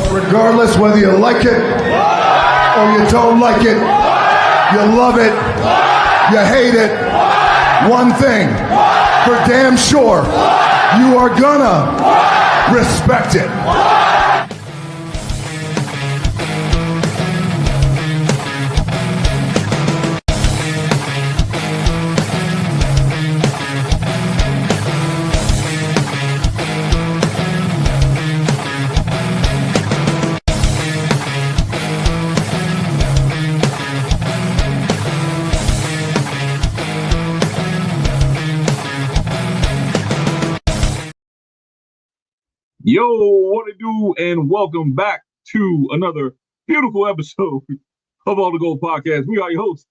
Regardless whether you like it or you don't like it, you love it, you hate it, one thing for damn sure, you are gonna respect it. Yo, what it do, and welcome back to another beautiful episode of All the Gold Podcast. We are your hosts.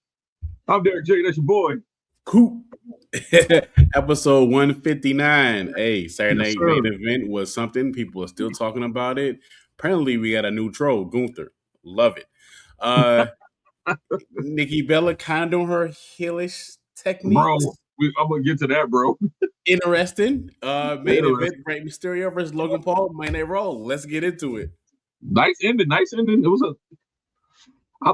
I'm Derek J. That's your boy. Coop. Episode 159. Hey, Saturday Yes, night main event was something. People are still talking about it. Apparently, we got a new troll, Gunther. Love it. Nikki Bella kind of doing her heelish techniques. Bro, I'm going to get to that, bro. Interesting. Main event, Rey Mysterio versus Logan Paul, Monday Night Raw. Let's get into it. Nice ending. It was I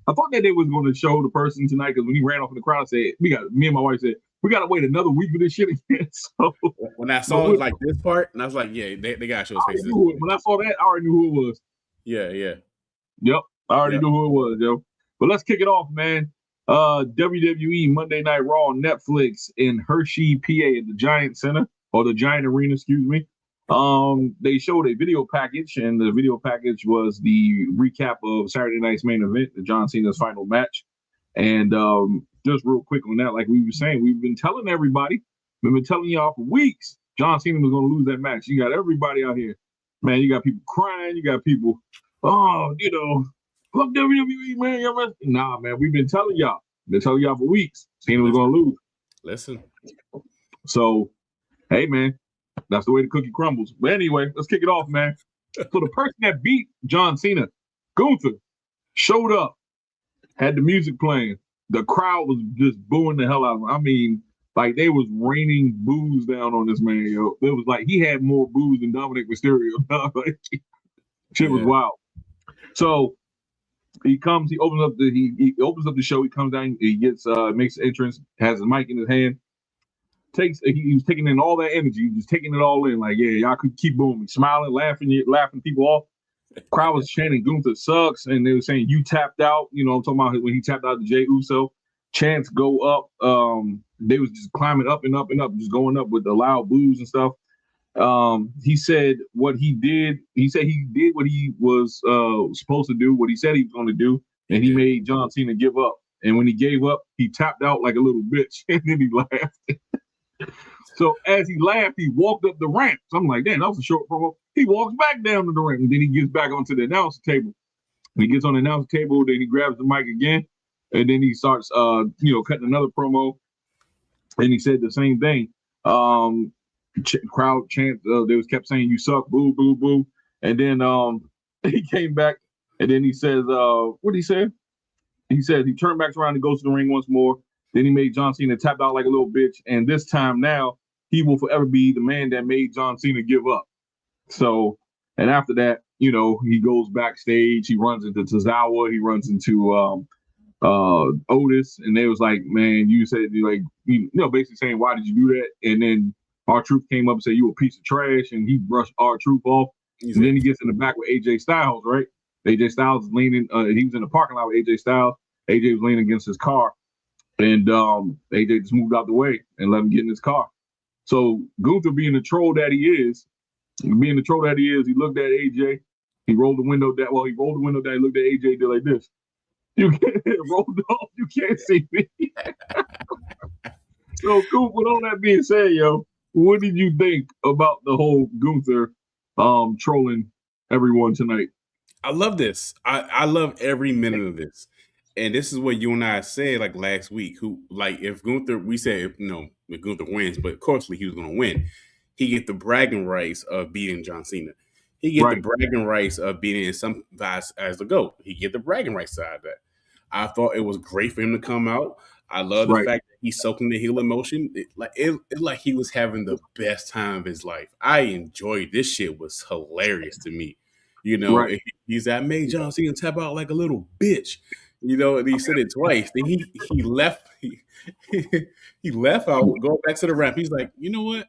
thought that they was going to show the person tonight because when he ran off in the crowd, me and my wife said, we got to wait another week for this shit again. So when I saw like this part, and I was like, yeah, they got to show his face. When I saw that, I already knew who it was. Yeah. Yep. I already knew who it was, yo. But let's kick it off, man. WWE Monday Night Raw on Netflix in Hershey, PA at the Giant Center, or the Giant Arena, excuse me. They showed a video package, and the video package was the recap of Saturday night's main event, the John Cena's final match. And just real quick on that, like we were saying, we've been telling everybody, we've been telling y'all for weeks, John Cena was going to lose that match. You got everybody out here. Man, you got people crying. You got people, fuck WWE, man. Nah, man, we've been telling y'all. Been telling y'all for weeks. Cena was going to lose. Listen. So, hey, man, that's the way the cookie crumbles. But anyway, let's kick it off, man. So the person that beat John Cena, Gunther, showed up, had the music playing. The crowd was just booing the hell out of him. I mean, like they was raining boos down on this man, yo. It was like he had more boos than Dominic Mysterio. Like, shit was wild. So he comes, he opens up the show, he comes down, he gets makes the entrance, has his mic in his hand, he was taking in all that energy, he was taking it all in, like, yeah, y'all could keep booming, smiling, laughing people off. Crowd was chanting Gunther sucks, and they were saying you tapped out, I'm talking about when he tapped out to Jey Uso. Chants go up, they was just climbing up and up and up, just going up with the loud boos and stuff. He said what he did. He said he did what he was supposed to do, what he said he was going to do, and he made John Cena give up. And when he gave up, he tapped out like a little bitch, and then he laughed. So as he laughed, he walked up the ramp. So I'm like, damn, that was a short promo. He walks back down to the ramp, and then he gets back onto the announcer table. When he gets on the announcer table, then he grabs the mic again, and then he starts, cutting another promo. And he said the same thing. Crowd chant, they kept saying you suck, boo, boo, boo. And then he came back, and then he says, what did he say? He said he turned back around and goes to the ring once more. Then he made John Cena tap out like a little bitch. And this time now, he will forever be the man that made John Cena give up. So, and after that, he goes backstage, he runs into Tozawa, he runs into Otis, and they was like, man, you said, basically saying, why did you do that? And then R-Truth came up and said, you a piece of trash, and he brushed R-Truth off. And then he gets in the back with AJ Styles, right? AJ Styles is leaning, he was in the parking lot with AJ Styles. AJ was leaning against his car, and AJ just moved out the way and let him get in his car. So Gunther, being the troll that he is, he looked at AJ, he rolled the window down, he looked at AJ, did like this. You can't rolled off, you can't see me. So Coop, with all that being said, yo, what did you think about the whole Gunther trolling everyone tonight? I love this. I love every minute of this. And this is what you and I said like last week. If Gunther, we said, if Gunther wins, but of course he was going to win. He get the bragging rights of beating John Cena. He get the bragging rights of beating some guys as the GOAT. He get the bragging rights side of that. I thought it was great for him to come out. I love the fact that he's soaking the heel emotion. It like he was having the best time of his life. I enjoyed this shit. Was hilarious to me. You know, Right. and he's I made John Cena tap out like a little bitch. You know, and he said it twice. Then he left. He left out, going back to the ramp. He's like, you know what?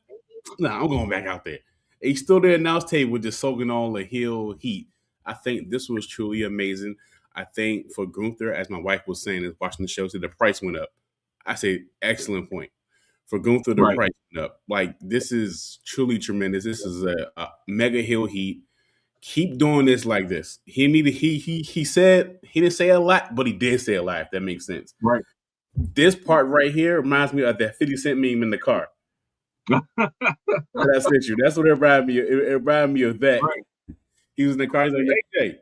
Nah, I'm going back out there. And he's still there at the announce table, just soaking all the heel heat. I think this was truly amazing. I think for Gunther, as my wife was saying, is watching the show, said the price went up. I say, excellent point. For Gunther, the Right. price went up. Like, this is truly tremendous. This is a mega heel heat. Keep doing this like this. He said he didn't say a lot, but he did say a lot, if that makes sense. Right. This part right here reminds me of that 50 Cent meme in the car. That's it, you. That's what it reminded me of. It reminded me of that. Right. He was in the car. He's like, hey.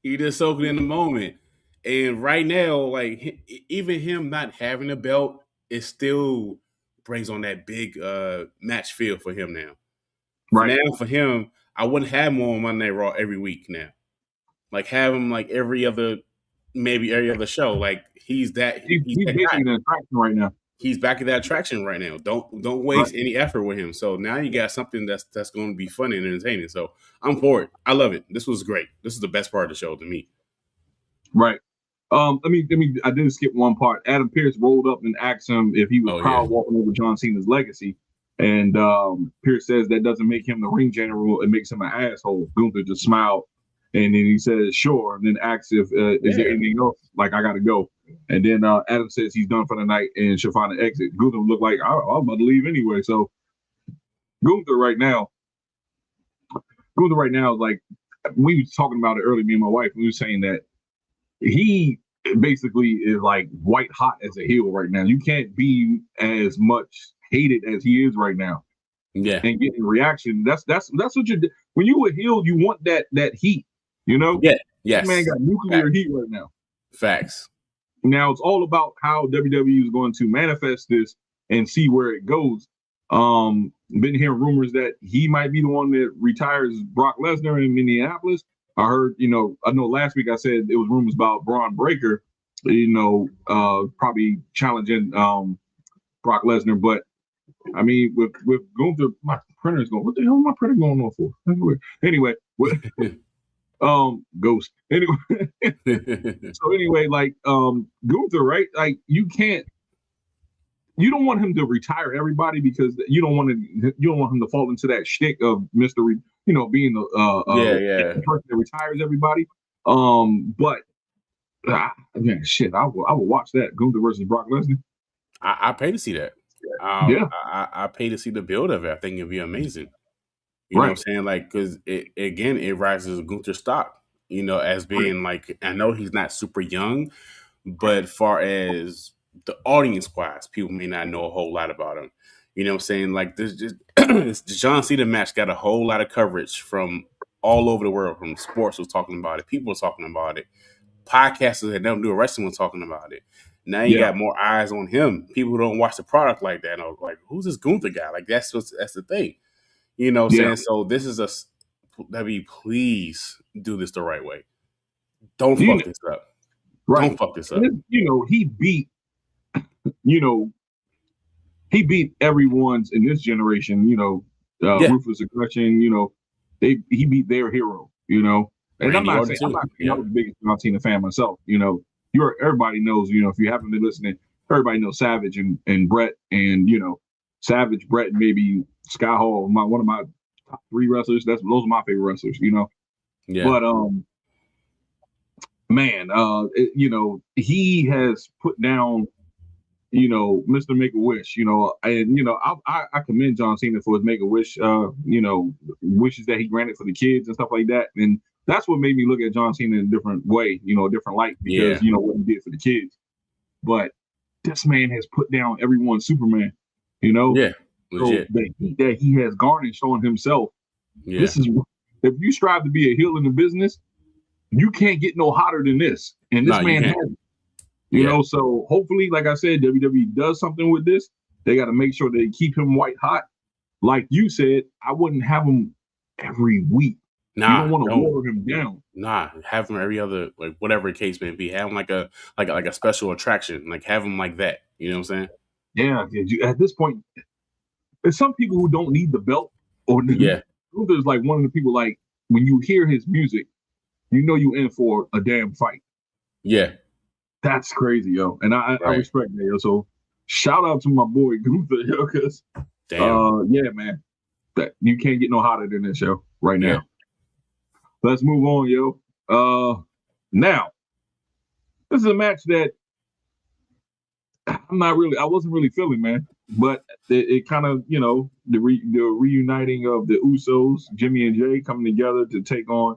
He just soaking in the moment. And right now, like even him not having a belt, it still brings on that big match feel for him now. Right. Now for him, I wouldn't have him on Monday Night Raw every week now. Like have him like every other show. Like he's that He's basically the attraction right now. He's back at that attraction right now. Don't waste any effort with him. So now you got something that's going to be fun and entertaining. So I'm for it. I love it. This was great. This is the best part of the show to me. Right. Let me. I did skip one part. Adam Pearce rolled up and asked him if he was proud walking over John Cena's legacy, and Pearce says that doesn't make him the ring general. It makes him an asshole. Gunther just smiled, and then he says sure, and then asks if is there anything else? Like I got to go. And then Adam says he's done for the night and should find an exit. Gunther looked like I was about to leave anyway. So Gunther right now is like we was talking about it earlier. Me and my wife, we were saying that he basically is like white hot as a heel right now. You can't be as much hated as he is right now. Yeah, and getting reaction. That's what you do. When you a heel, you want that heat. You know. Yeah. Yes. This man got nuclear heat right now. Facts. Now it's all about how WWE is going to manifest this and see where it goes. Been hearing rumors that he might be the one that retires Brock Lesnar in Minneapolis. I heard, I know last week I said it was rumors about Bron Breakker, probably challenging Brock Lesnar. But I mean, with Gunther, my printer's going. What the hell is my printer going on for? Anyway, ghost. Anyway, so anyway, like Gunther, right? Like you don't want him to retire everybody because you don't want him to fall into that shtick of Mr. Being the person that retires everybody. But man, shit, I will watch that Gunther versus Brock Lesnar. I pay to see that. I pay to see the build of it. I think it'd be amazing. You know what I'm saying? Like, because it rises Gunther's stock, as being like, I know he's not super young, but far as the audience wise, people may not know a whole lot about him. You know what I'm saying? Like, this just the John Cena match got a whole lot of coverage from all over the world. From sports was talking about it, people were talking about it, podcasters that don't do wrestling were talking about it. Now you got more eyes on him. People who don't watch the product like that. And I was like, who's this Gunther guy? Like, that's the thing. You know what I'm saying? So this is W, please do this the right way. Don't fuck this up. Right. Don't fuck this up. He beat everyone's in this generation, Ruthless Aggression, he beat their hero, And I'm not saying I'm the biggest John Cena fan myself, everybody knows, if you haven't been listening, everybody knows Savage and Brett and Savage, Brett, and maybe Sky Hall, one of my top 3 wrestlers. Those are my favorite wrestlers, Yeah. But man, he has put down, Mr. Make-A-Wish, and I commend John Cena for his Make-A-Wish, wishes that he granted for the kids and stuff like that. And that's what made me look at John Cena in a different way, a different light, because what he did for the kids. But this man has put down everyone's Superman, Yeah. So the heat that he has garnished on himself. Yeah. This is, if you strive to be a heel in the business, you can't get no hotter than this. And this man has it. You know, so hopefully, like I said, WWE does something with this. They got to make sure they keep him white hot. Like you said, I wouldn't have him every week. You don't want to water him down. Have him every other, like whatever the case may be. Have him like a special attraction. Like have him like that. You know what I'm saying? Yeah. At this point, there's some people who don't need the belt or Gunther's like one of the people, like, when you hear his music, you know you in for a damn fight. Yeah. That's crazy, yo. And I respect that, yo. So shout out to my boy Gunther, yo, because yeah, man. That you can't get no hotter than this, yo, right now. Let's move on, yo. Now, this is a match that I wasn't really feeling, man. But it kind of, you know, the reuniting of the Usos, Jimmy and Jay coming together to take on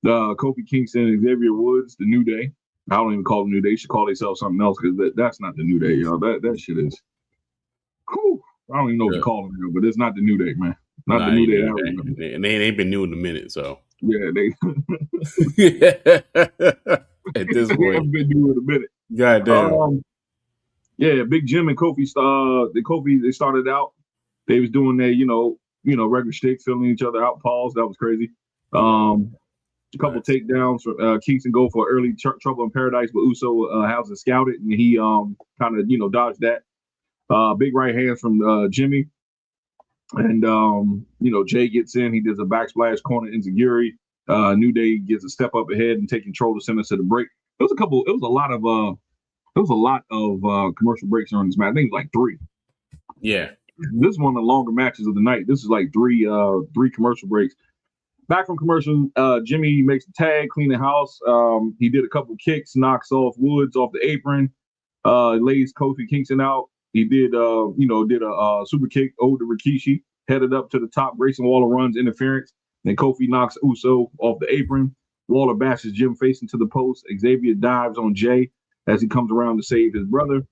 Kofi Kingston and Xavier Woods, the New Day. I don't even call them New Day. They should call themselves something else because that's not the New Day, yo. That shit is. Whew, I don't even know what to call them, yo, but it's not the New Day, man. Not the New Day. And they ain't been new in a minute, so. Yeah, they. At this point, haven't been new in a minute. Goddamn. Yeah, Big Jim and Kofi. They started out. They was doing their, you know, regular shtick, filling each other out. Pause. That was crazy. A couple takedowns. Kingston go for early trouble in paradise, but Uso has it scouted, and he kind of, you know, dodged that. Big right hands from Jimmy, and you know, Jay gets in. He does a backsplash corner enziguri. New Day gets a step up ahead and take control to send us to the break. It was a lot of commercial breaks during this match. I think it was like 3. Yeah. This is one of the longer matches of the night. This is like three commercial breaks. Back from commercial, Jimmy makes a tag, clean the house. He did a couple kicks, knocks off Woods off the apron, lays Kofi Kingston out. He did a super kick over to Rikishi, headed up to the top. Grayson Waller runs interference. Then Kofi knocks Uso off the apron. Waller bashes Jim face into the post. Xavier dives on Jay as he comes around to save his brother.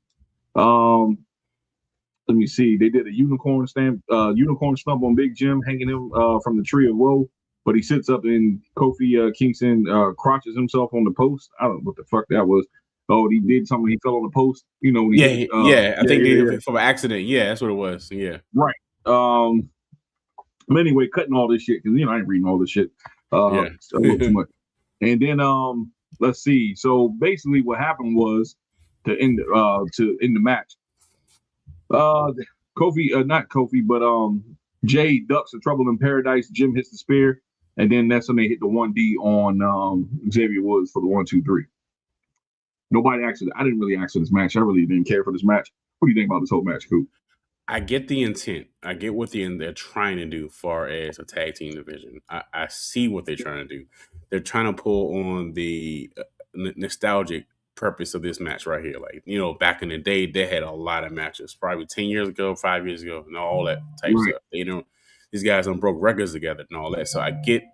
Let me see. They did a unicorn stump on Big Jim, hanging him from the tree of woe. But he sits up and Kofi Kingston crotches himself on the post. I don't know what the fuck that was. Oh, he did something. He fell on the post. You know. When he I think they did it from an accident. Yeah, that's what it was. Yeah. Right. But anyway, cutting all this shit because I ain't reading all this shit. It's a little too much. And then let's see. So basically, what happened was to end the match. Not Kofi, but Jay ducks a trouble in paradise. Jim hits the spear, and then that's when they hit the 1D on Xavier Woods for the 1, 2, 3. Nobody actually. I didn't really ask for this match. I really didn't care for this match. What do you think about this whole match, Coop? I get the intent. I get what they're trying to do far as a tag team division. I see what they're trying to do. They're trying to pull on the nostalgic purpose of this match right here. Like, back in the day, they had a lot of matches, probably 10 years ago, 5 years ago, and all that type stuff. These guys broke records together and all that. So I get,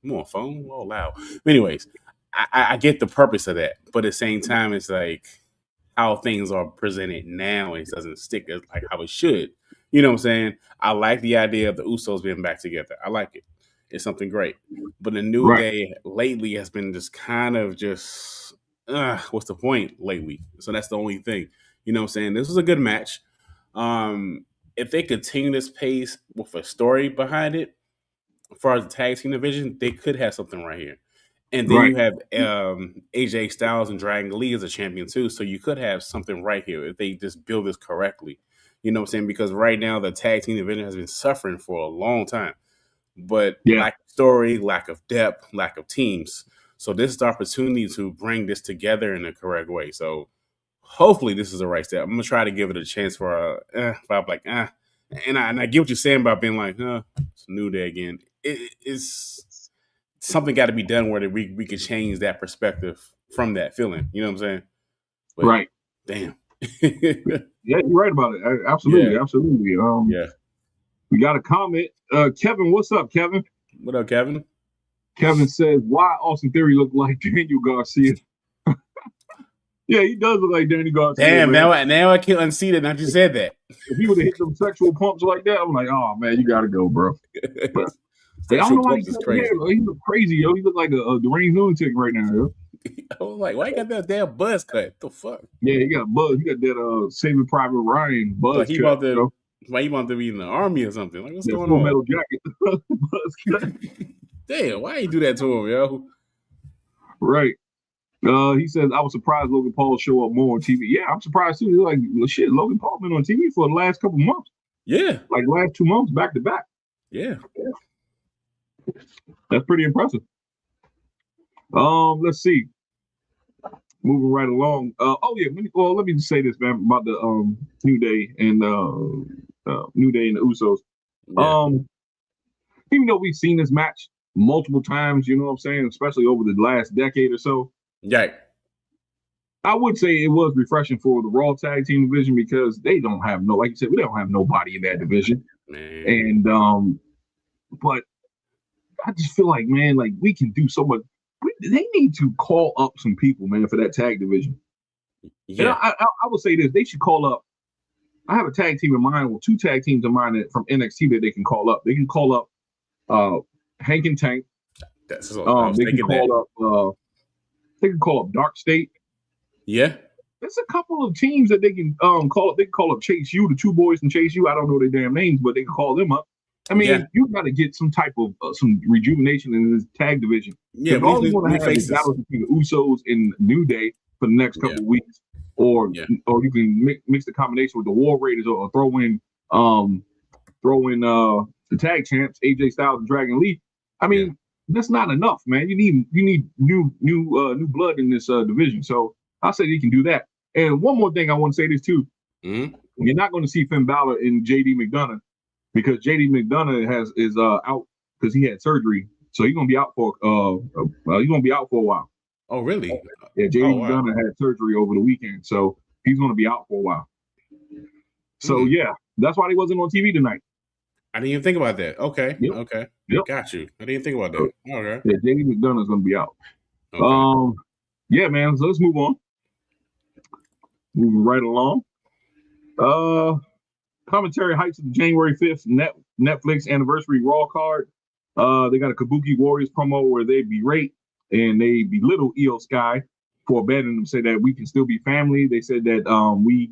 more phone, oh loud. But anyways, I get the purpose of that. But at the same time, it's like how things are presented now, it doesn't stick as like how it should. You know what I'm saying? I like the idea of the Usos being back together. I like it. It's something great. But the New Day lately has been just kind of just, what's the point lately? So that's the only thing. You know what I'm saying? This was a good match. If they continue this pace with a story behind it, as far as the tag team division, they could have something right here. And then you have AJ Styles and Dragon Lee as a champion too. So you could have something right here if they just build this correctly. You know what I'm saying? Because right now the tag team division has been suffering for a long time. But lack of story, lack of depth, lack of teams. So this is the opportunity to bring this together in the correct way. So hopefully this is the right step. I'm going to try to give it a chance for if I'm like, And I get what you're saying about being like, it's a New Day again. It's something got to be done where we can change that perspective from that feeling. You know what I'm saying? But, right. Damn. Yeah, you're right about it. Absolutely. Absolutely. We got a comment. Kevin, what's up, Kevin? What up, Kevin? Kevin says, why Austin Theory look like Daniel Garcia? Yeah, he does look like Daniel Garcia. Damn, now I can't unsee that. Now you said that. If he would have hit them sexual pumps like that, I'm like, oh man, you gotta go, bro. But, I don't know why he's crazy. He look crazy, yo. He look like a deranged lunatic right now, yo. I was like, why you got that damn buzz cut? The fuck? Yeah, he got a buzz. He got that Saving Private Ryan buzz like cut. Why you want to be in the army or something? Like, what's going on? Metal jacket. Buzz cut. Damn, why you do that to him, yo? Right. He says, I was surprised Logan Paul show up more on TV. Yeah, I'm surprised too. He's like, well, shit, Logan Paul been on TV for the last couple months. Yeah. Like last 2 months back to back. Yeah. That's pretty impressive. Let's see. Moving right along. Let me just say this, man, about the New Day and New Day and the Usos. Yeah. Even though we've seen this match multiple times, you know what I'm saying, especially over the last decade or so, Yeah. I would say it was refreshing for the Raw Tag Team division because they don't have like you said, we don't have nobody in that division. Man. And but I just feel like, man, like we can do so much. They need to call up some people, man, for that tag division. Yeah. And I will say this: they should call up. I have a tag team in mind, well, 2 tag teams in mind from NXT that they can call up. They can call up Hank and Tank. That's what they can call up Dark State. Yeah. There's a couple of teams that they can call up. They can call up Chase U, the 2 boys from Chase U. I don't know their damn names, but they can call them up. I mean, you got to get some type of some rejuvenation in this tag division. Yeah, all we want to have is battles between the Usos and New Day for the next couple of weeks, or you can mix the combination with the War Raiders, or throw in the tag champs AJ Styles and Dragon Lee. I mean, that's not enough, man. You need new blood in this division. So I say you can do that. And one more thing I want to say this too. Mm-hmm. You're not going to see Finn Balor and JD McDonough, because JD McDonough is out because he had surgery, so he's gonna be out for a while. Oh, really? Yeah, JD McDonough had surgery over the weekend, so he's gonna be out for a while. So yeah, that's why he wasn't on TV tonight. I didn't even think about that. Okay, okay, got you. I didn't think about that. Okay. Yeah, JD McDonough's gonna be out. Okay. Yeah, man. So let's move on. Moving right along. Commentary hypes of the January 5th Netflix anniversary Raw card. They got a Kabuki Warriors promo where they berate and they belittle Io Sky for abandoning them, say that we can still be family. They said that we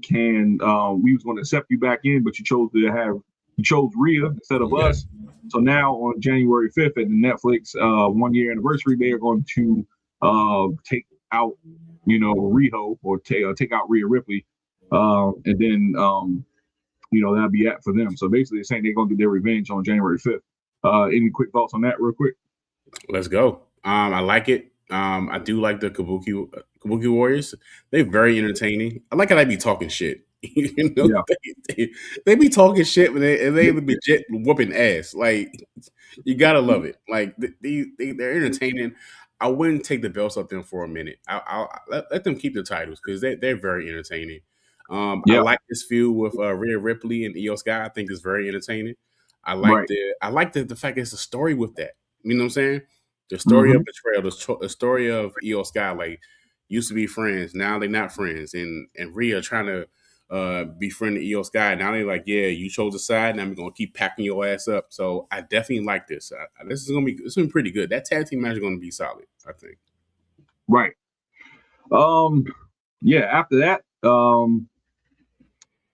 was going to accept you back in, but you chose Rhea instead of us. So now on January 5th at the Netflix 1 year anniversary, they are going to take out, Riho, or take out Rhea Ripley. And then that'll be it for them. So basically, they're saying they're going to do their revenge on January 5th. Any quick thoughts on that, real quick? Let's go. I like it. I do like the Kabuki Warriors. They're very entertaining. I like how they be talking shit. They be talking shit, but they be whooping ass. Like, you gotta love it. Like, they're entertaining. I wouldn't take the belts off them for a minute. I'll let them keep the titles because they're very entertaining. I like this feud with Rhea Ripley and Io Sky. I think it's very entertaining. I like the fact that it's a story with that. You know what I'm saying? The story of betrayal, the story of Io Sky, like, used to be friends, now they're not friends, and Rhea trying to befriend Io Sky. Now they're like, yeah, you chose a side, and I'm gonna keep packing your ass up. So I definitely like this. This is gonna be pretty good. That tag team match is gonna be solid, I think. Right. After that,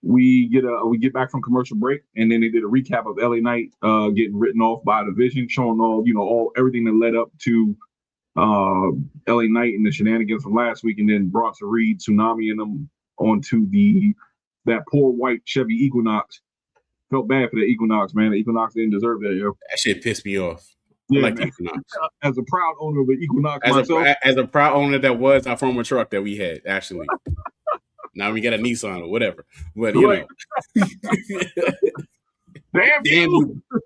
we get back from commercial break, and then they did a recap of LA Knight getting written off by Division, showing everything that led up to LA Knight and the shenanigans from last week, and then Bronson Reed, Tsunami, and them onto that poor white Chevy Equinox. Felt bad for the Equinox, man. The Equinox didn't deserve that, yo. That shit pissed me off. Yeah, I like the Equinox. As a proud owner of an Equinox myself. As a proud owner, that was our former truck that we had, actually. Now we got a Nissan or whatever. But,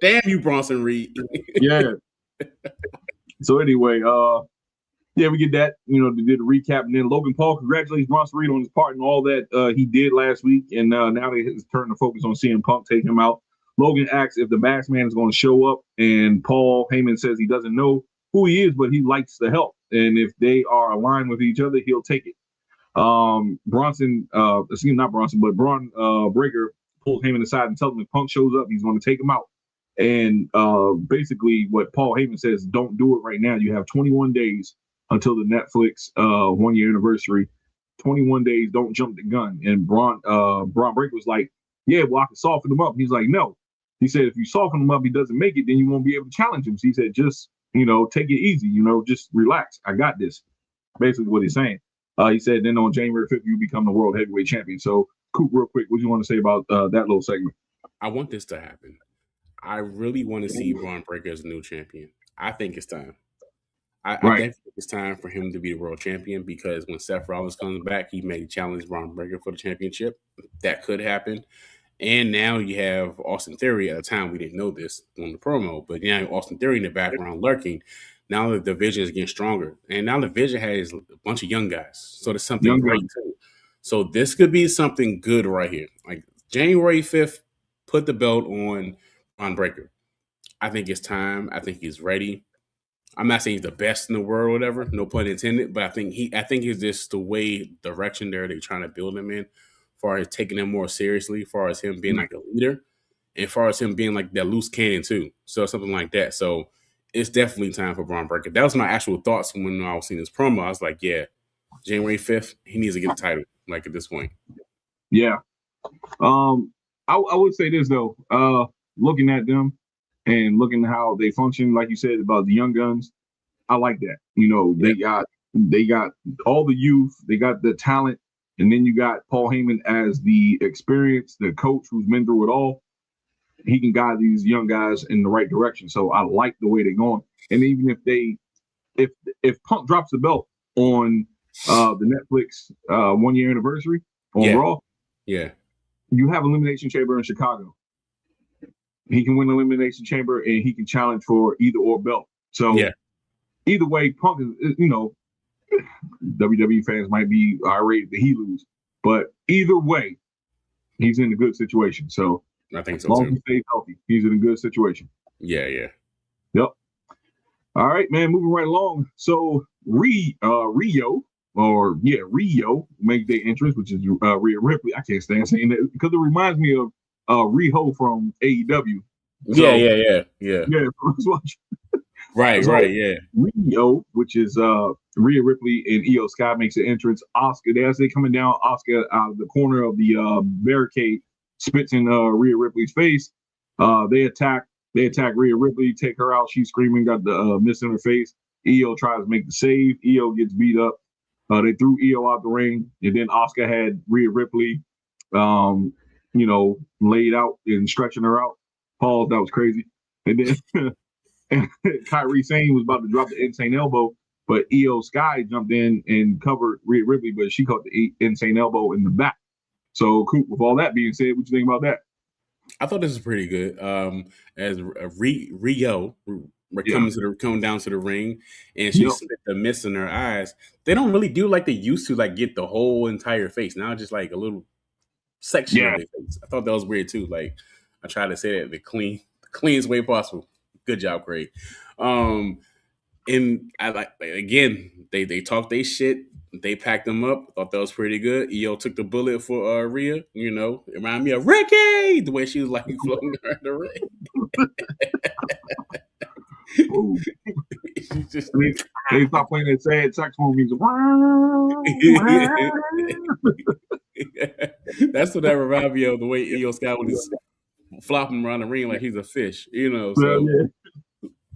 damn you, Bronson Reed. Yeah. So anyway, we get that. They did a recap, and then Logan Paul congratulates Bronson Reed on his part and all that he did last week, and now it's turning to focus on CM Punk taking him out. Logan asks if the Masked Man is going to show up, and Paul Heyman says he doesn't know who he is, but he likes the help, and if they are aligned with each other, he'll take it. Bron Breakker pulls Heyman aside and tells him if Punk shows up, he's going to take him out. And basically what Paul Heyman says, don't do it right now. You have 21 days until the Netflix 1 year anniversary. 21 days, don't jump the gun. And Bron Breakker was like, yeah, well, I can soften him up. He's like, no. He said, if you soften him up, he doesn't make it, then you won't be able to challenge him. So he said, just, take it easy, just relax. I got this. Basically what he's saying. He said, then on January 5th, you become the world heavyweight champion. So, Coop, real quick, what do you want to say about that little segment? I want this to happen. I really want to see Bron Breakker as a new champion. I think it's time. I Right. think it's time for him to be the world champion because when Seth Rollins comes back, he may challenge Bron Breakker for the championship. That could happen. And now you have Austin Theory. At the time, we didn't know this on the promo, but now Austin Theory in the background lurking. Now the division is getting stronger, and now the division has a bunch of young guys. So there's something Young great guns. too. So this could be something good right here. Like January 5th, put the belt on Bron Breakker. I think it's time. I think he's ready. I'm not saying he's the best in the world or whatever, no pun intended, but I think it's just the way direction they're trying to build him in, as far as taking him more seriously, as far as him being like a leader, and as far as him being like that loose cannon too. So something like that. So it's definitely time for Bron Breakker. That was my actual thoughts when I was seeing this promo. I was like, yeah, January 5th, he needs to get a title, like at this point. Yeah. I would say this though, looking at them and looking at how they function, like you said about the young guns, I like that. You know, they got all the youth, they got the talent, and then you got Paul Heyman as the experience, the coach who's been through it all. He can guide these young guys in the right direction. So I like the way they're going. And even if Punk drops the belt on the Netflix 1 year anniversary on Raw, you have Elimination Chamber in Chicago. He can win Elimination Chamber and he can challenge for either or belt. So either way, Punk is, you know, WWE fans might be irate that he lose, but either way, he's in a good situation. So I think so as long too. as he stays healthy, he's in a good situation. Yeah. Yep. All right, man, moving right along. So Rio make their entrance, which is Rhea Ripley. I can't stand saying that because it reminds me of Riho from AEW. So, yeah. Let's watch. Right, yeah. Rio, which is Rhea Ripley and Io Sky, makes an entrance. Oscar, as they coming down, Oscar out of the corner of the barricade spits in Rhea Ripley's face. They attack Rhea Ripley, take her out. She's screaming, got the miss in her face. Io tries to make the save. Io gets beat up. They threw Io out the ring, and then Oscar had Rhea Ripley, laid out and stretching her out. Paul, that was crazy. And then Kyrie Sane was about to drop the insane elbow, but Io Sky jumped in and covered Rhea Ripley, but she caught the insane elbow in the back. So, Coop, with all that being said, what you think about that? I thought this was pretty good. As Rio coming down to the ring, and she spit the mist in her eyes. They don't really do like they used to, like get the whole entire face. Now just like a little section of their face. I thought that was weird too. Like I tried to say that the cleanest way possible. Good job, Craig. And I like again, they talked they shit. They packed them up. Thought that was pretty good. Io took the bullet for Rhea. You know, it reminded me of Ricky, the way she was like floating around the ring. They stop playing that sad saxophone music. That's what that reminded me of, the way Io Sky was flopping around the ring like he's a fish, you know.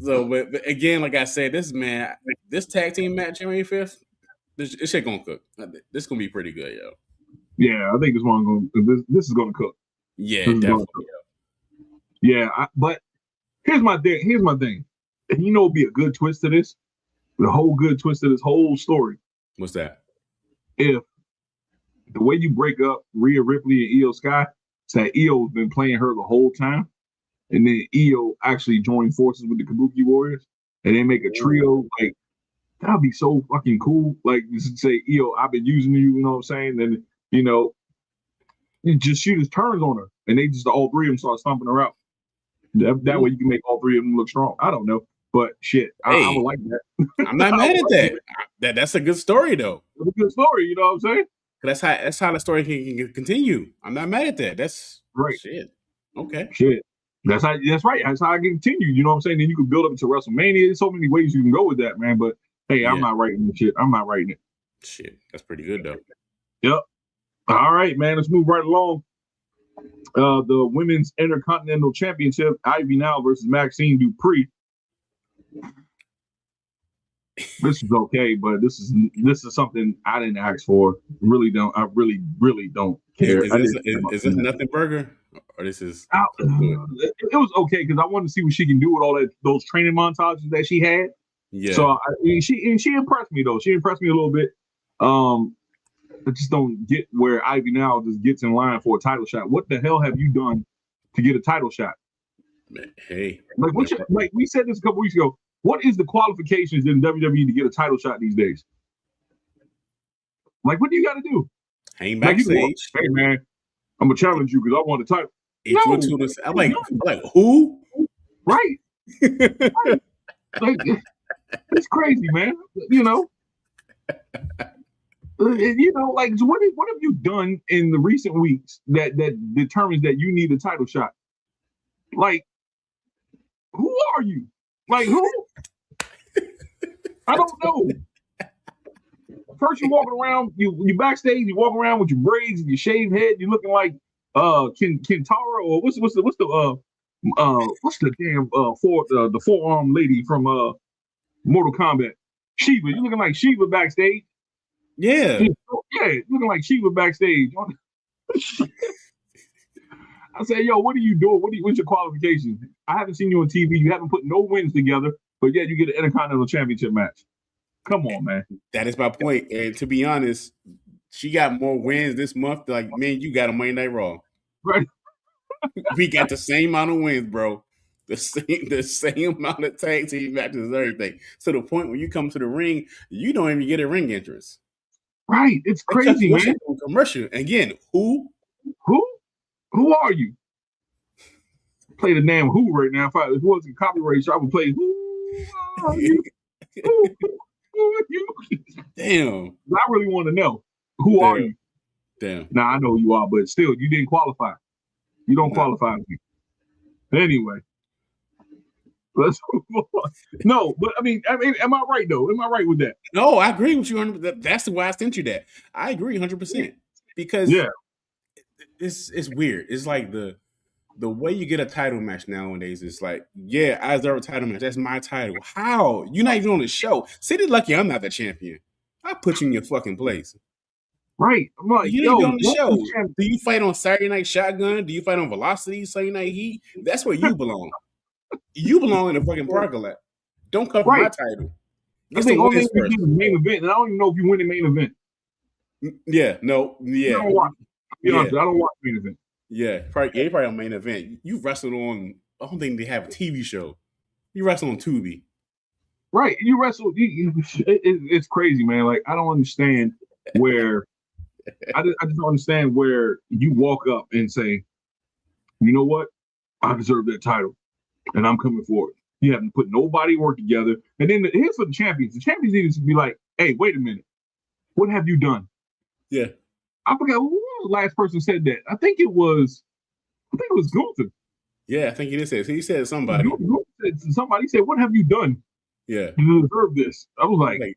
So, but again, like I said, this tag team match January 5th, this shit gonna cook. This gonna be pretty good, yo. Yeah, I think this is gonna cook. Yeah, definitely. But here's my thing. And you know, it'd be a good twist to this. The whole good twist to this whole story. What's that? If the way you break up Rhea Ripley and Io Sky, is that Io's been playing her the whole time, and then Io actually joined forces with the Kabuki Warriors, and they make a trio. Like that'd be so fucking cool. Like just say, Io, I've been using you. You know what I'm saying? Then you just shoot his turns on her, and they just all three of them start stomping her out. That way you can make all three of them look strong. I don't know. But shit, I would like that. I'm not mad at that. That's a good story, though. It's a good story, you know what I'm saying? That's how the story can continue. I'm not mad at that. That's right. Shit. Okay. Shit. That's right. That's how I can continue. You know what I'm saying? Then you can build up into WrestleMania. There's so many ways you can go with that, man. But hey, I'm not writing the shit. I'm not writing it. Shit. That's pretty good though. Yep. All right, man. Let's move right along. The Women's Intercontinental Championship, Ivy Nile versus Maxxine Dupri. This is okay, but this is something I didn't ask for. I really don't care. Is this nothing burger? or this is it was okay because I wanted to see what she can do with all those training montages that she had. Yeah. So she impressed me though. She impressed me a little bit. I just don't get where Ivy Nile just gets in line for a title shot. What the hell have you done to get a title shot? Hey, like we said this a couple weeks ago. What is the qualifications in WWE to get a title shot these days? Like, what do you got to do? Hang backstage. Hey man, I'm gonna challenge you because I want a title. I'm like, who? Right. Right. Like, it's crazy, man. You know. Like, so what have you done in the recent weeks that determines that you need a title shot? Like, who are you? Like, who? I don't know. First, you're walking around, you backstage, you walk around with your braids and your shaved head, you're looking like Kintara or what's the damn the forearm lady from Mortal Kombat? Shiva. You're looking like Shiva backstage. Yeah. Yeah, looking like Shiva backstage. I said, yo, what are you doing? What's your qualifications? I haven't seen you on TV. You haven't put no wins together, but yet you get an Intercontinental Championship match. Come on, man. That is my point. And to be honest, she got more wins this month. Like, man, you got a Monday Night Raw. Right. We got the same amount of wins, bro. The same amount of tag team matches and everything. To the point when you come to the ring, you don't even get a ring entrance. Right. It's crazy, man. Commercial. Again, who? Who are you? Play the damn Who right now. If it wasn't copyright, so I would play Who are you? Who are you? Damn. I really want to know. Who are you? Damn. Now, I know who you are, but still, you didn't qualify. You don't qualify me. Anyway. Let's move on. No, but I mean, am I right, though? Am I right with that? No, I agree with you. That's why I sent you that. I agree 100%. Because it's weird. It's like the way you get a title match nowadays is like, yeah, I deserve a title match. That's my title. How? You're not even on the show. City lucky I'm not the champion. I put you in your fucking place. Right. I'm like, you didn't get on the show. Do you fight on Saturday Night Shotgun? Do you fight on Velocity, Sunday Night Heat? That's where you belong. You belong in the fucking parking lot. Don't cover my title. I think only if you do the main event, and I don't even know if you win the main event. Yeah, no, yeah. I don't watch main event. Yeah, probably on main event. You wrestled on. I don't think they have a TV show. You wrestle on Tubi. Right, you wrestle. It's crazy, man. Like I don't understand where. I just don't understand where you walk up and say, you know what, I deserve that title, and I'm coming for it. You haven't put nobody work together, and then here's for the champions. The champions need to be like, hey, wait a minute, what have you done? Yeah. I forgot who was the last person said that. I think it was Gunther. Yeah, I think he did say it. He said somebody. Somebody said, "What have you done? Yeah, you deserve this." I was like, "You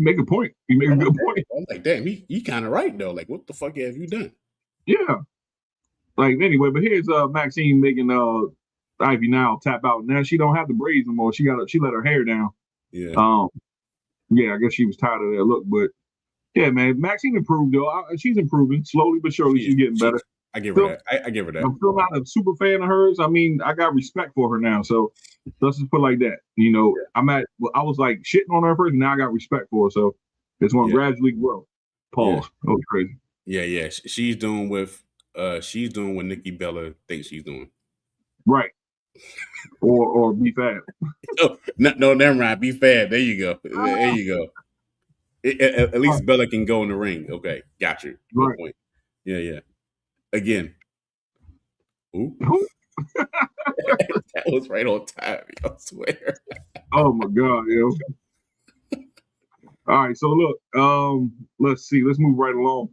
make a point. You make a good point." I'm like, damn, he kind of right though. Like, what the fuck have you done? Yeah. Like anyway, but here's Maxxine making Ivy Nile tap out. Now she don't have the braids no more. She let her hair down. Yeah. Yeah, I guess she was tired of that look, but. Yeah, man. Maxxine improved though. She's improving slowly but surely. She's getting better. I give her that. I give her that. I'm still not a super fan of hers. I mean, I got respect for her now. So let's just put it like that. You know, I was like shitting on her first, and now I got respect for her. So it's going to gradually grow. Pause. Yeah. That was crazy. Yeah. She's doing what Nikki Bella thinks she's doing. Right. or be fab. Oh, no, never mind. Be fab. There you go. There you go. At least Bella can go in the ring. Okay, got you. Good point. Yeah. Again. Ooh. That was right on time, I swear. Oh my God, yo. All right, so look, let's see. Let's move right along.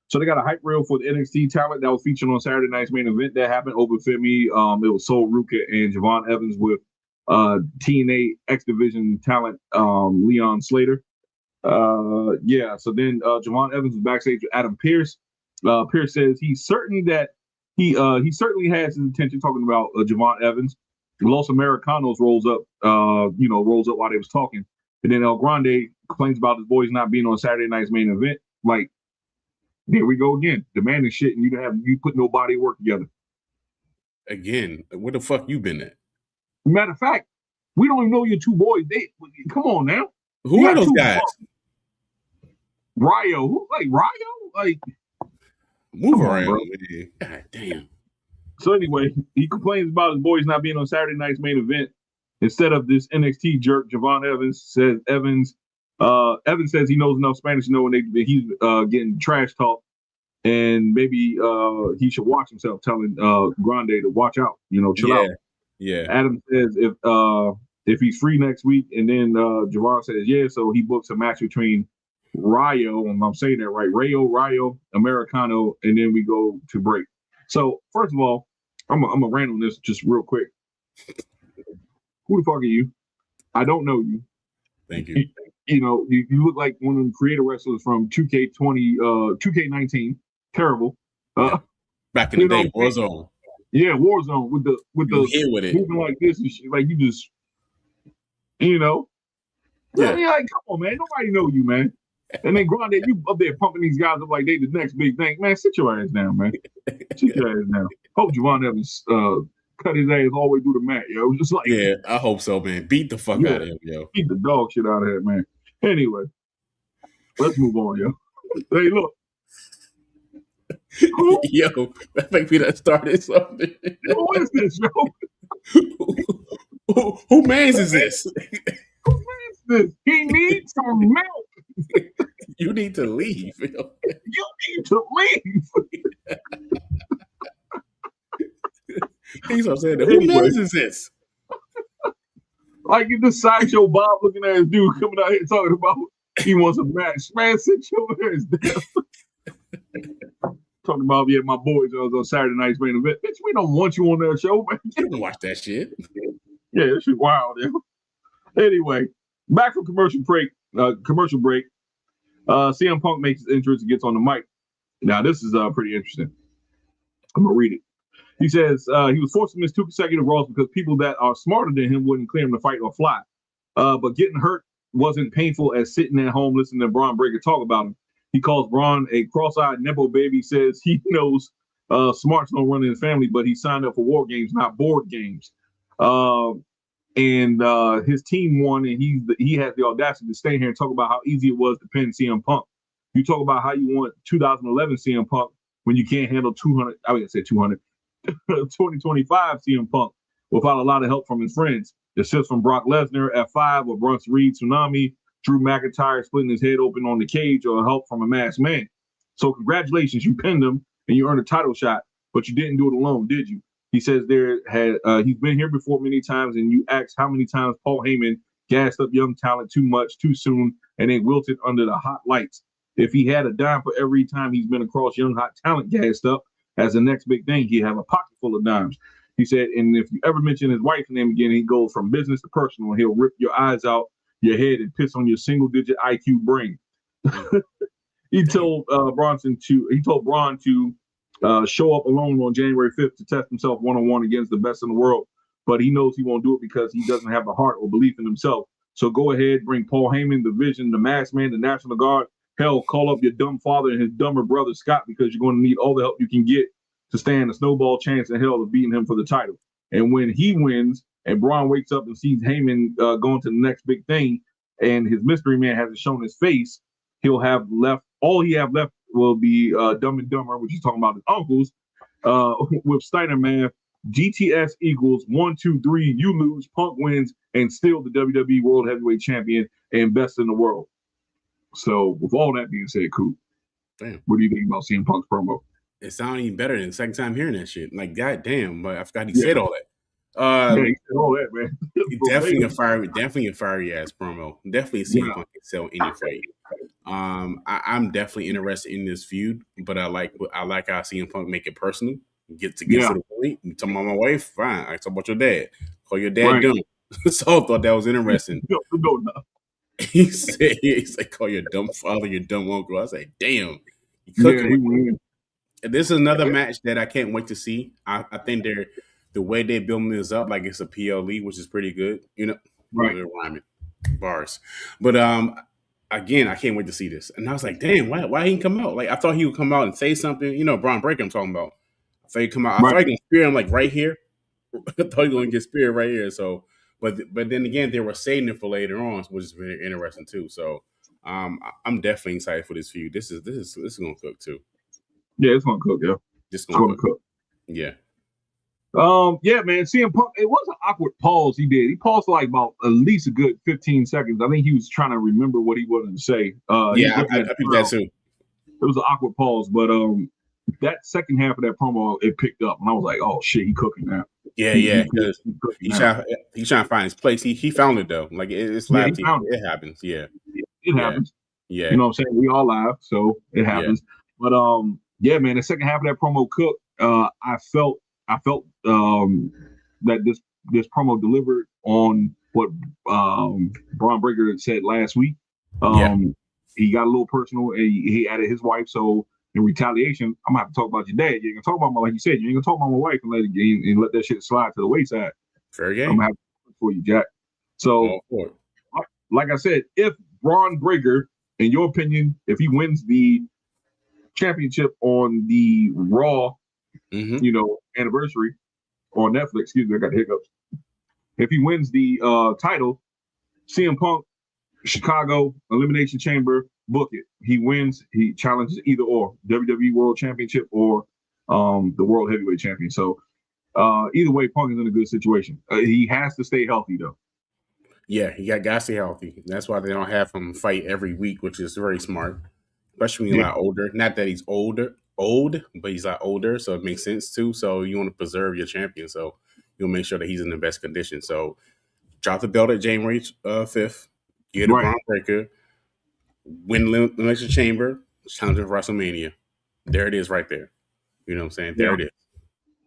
So they got a hype reel for the NXT talent that was featured on Saturday night's main event that happened. Open Femi. It was Sol Ruka and Javon Evans with TNA X Division talent Leon Slater. So then Javon Evans was backstage with Adam Pearce. Pearce says he's certain that he certainly has his intention, talking about Javon Evans. Los Americanos rolls up while they was talking. And then El Grande complains about his boys not being on Saturday night's main event. Like, There we go again, demanding shit, and you put no body work together. Again, where the fuck you been at? Matter of fact, we don't even know your two boys. Come on now. Who are those guys? Ryo, like move around, man. God damn. So anyway, he complains about his boys not being on Saturday night's main event instead of this NXT jerk. Javon Evans says Evans says he knows enough Spanish to know when he's getting trash talk, and maybe he should watch himself, telling Grande to watch out, chill out. Yeah. Adam says if he's free next week, and then Javon says yeah, so he books a match between Ryo, and I'm saying that right, Ryo, Americano, and then we go to break. So first of all, I'm gonna rant on this just real quick. Who the fuck are you? I don't know you. Thank you. You look like one of the creator wrestlers from 2K19. Terrible. Back in the day, Warzone. Yeah, Warzone with the here with it. moving like this and shit. Like you just, Yeah. I mean, like, come on, man. Nobody know you, man. And then Grande, you up there pumping these guys up like they the next big thing. Man, sit your ass down, man. Sit your ass down. Hope Javon Evans cut his ass all the way through the mat, yo. Just like, yeah, I hope so, man. Beat the fuck out of him, yo. Beat the dog shit out of him, man. Anyway, let's move on, yo. Hey, look. Yo, that make me that started something. Who is this, yo? Who mans is this? Who mans this? He needs some milk. You need to leave. Yo. You need to leave. He's what saying. Who mans is this? Like you just sideshow Bob looking at his dude coming out here talking about he wants a match. Man, sit your ass down. Talking about, my boys on Saturday night's main event. Bitch, we don't want you on that show, man. You don't watch that shit. Yeah, that shit wild, yo. Anyway, back from commercial break. CM Punk makes his entrance and gets on the mic. Now, this is pretty interesting. I'm going to read it. He says he was forced to miss 2 consecutive Raws because people that are smarter than him wouldn't clear him to fight or fly. But getting hurt wasn't painful as sitting at home listening to Bron Breakker talk about him. He calls Bron a cross-eyed nepo baby, says he knows smarts don't run in his family, but he signed up for war games, not board games. And his team won, and he had the audacity to stay here and talk about how easy it was to pin CM Punk. You talk about how you want 2011 CM Punk when you can't handle 2025 CM Punk without a lot of help from his friends. Assists from Brock Lesnar at 5, or Bruce Reed Tsunami, Drew McIntyre splitting his head open on the cage, or help from a masked man. So congratulations, you pinned him and you earned a title shot, but you didn't do it alone, did you? He says he's been here before many times, and you asked how many times Paul Heyman gassed up young talent too much, too soon, and they wilted under the hot lights. If he had a dime for every time he's been across young hot talent gassed up as the next big thing, he'd have a pocket full of dimes. He said, and if you ever mention his wife's name again, he goes from business to personal, and he'll rip your eyes out your head and piss on your single-digit IQ brain. He told Bron to show up alone on January 5th to test himself one-on-one against the best in the world, but he knows he won't do it because he doesn't have the heart or belief in himself. So go ahead, bring Paul Heyman, the Vision, the Masked Man, the National Guard. Hell, call up your dumb father and his dumber brother Scott, because you're going to need all the help you can get to stand a snowball chance in hell of beating him for the title. And when he wins and Braun wakes up and sees Heyman going to the next big thing, and his mystery man hasn't shown his face, all he have left will be Dumb and Dumber, which he's talking about his uncles, with Steiner Man. GTS equals 1, 2, 3, you lose, Punk wins, and still the WWE World Heavyweight Champion and best in the world. So with all that being said, Coop, damn, what do you think about CM Punk's promo? It sounded even better than the second time hearing that shit. Like, goddamn, but I forgot he said all that. He said all that, man. Definitely a fiery ass promo. Definitely CM Punk can sell any fight. I'm definitely interested in this feud, but I like how CM Punk make it personal. Get to the point. You talking about my wife? Fine. I talk about your dad. Call your dad dumb. So I thought that was interesting. No. He said, call your dumb father your dumb uncle. I said, damn. This is another match that I can't wait to see. I think the way they building this up, like it's a PLE, which is pretty good. Rhyming bars. But again, I can't wait to see this. And I was like, damn, why he didn't come out? Like I thought he would come out and say something. You know, Bron Breakker I'm talking about. I thought he'd come out. I Right. thought he gonna spear him like right here. I thought he was gonna get speared right here. So, but then again, they were saving it for later on, which is very interesting too. So, I'm definitely excited for this feud. This is gonna cook too. Yeah, it's gonna cook. Yeah, This it's gonna cook. cook. Yeah. Yeah, man. CM Punk. It was an awkward pause. He did. He paused for like about at least a good 15 seconds. I think he was trying to remember what he wanted to say. Yeah, I picked that too. It was an awkward pause, but that second half of that promo it picked up, and I was like, oh shit, he cooking now. Yeah, because he's trying to find his place. He found it though. Like it's live TV. It happens. Yeah, it happens. Yeah, you know what I'm saying. We all live, so it happens. Yeah. But yeah, man, the second half of that promo cooked. I felt that this promo delivered on what Bron Breakker had said last week. He got a little personal, and he added his wife. So in retaliation, I'm gonna have to talk about your dad. You ain't gonna talk about my, like you said, you ain't gonna talk about my wife and let that shit slide to the wayside. Fair game. I'm gonna have to for you, Jack. So, like I said, if Bron Breakker, in your opinion, if he wins the championship on the Raw, anniversary on Netflix, excuse me, I got the hiccups. If he wins the title, CM Punk, Chicago Elimination Chamber, book it. He wins. He challenges either or WWE World Championship or the World Heavyweight Champion. So either way, Punk is in a good situation. He has to stay healthy though. Yeah, he got to stay healthy. That's why they don't have him fight every week, which is very smart, especially when he's a lot older. Not that he's old, but he's a lot older, so it makes sense too. So you want to preserve your champion, so you'll make sure that he's in the best condition. So drop the belt at January 5th. Get a Bron Breakker, win Elimination Chamber, challenge for WrestleMania. There it is right there. You know what I'm saying? There it is.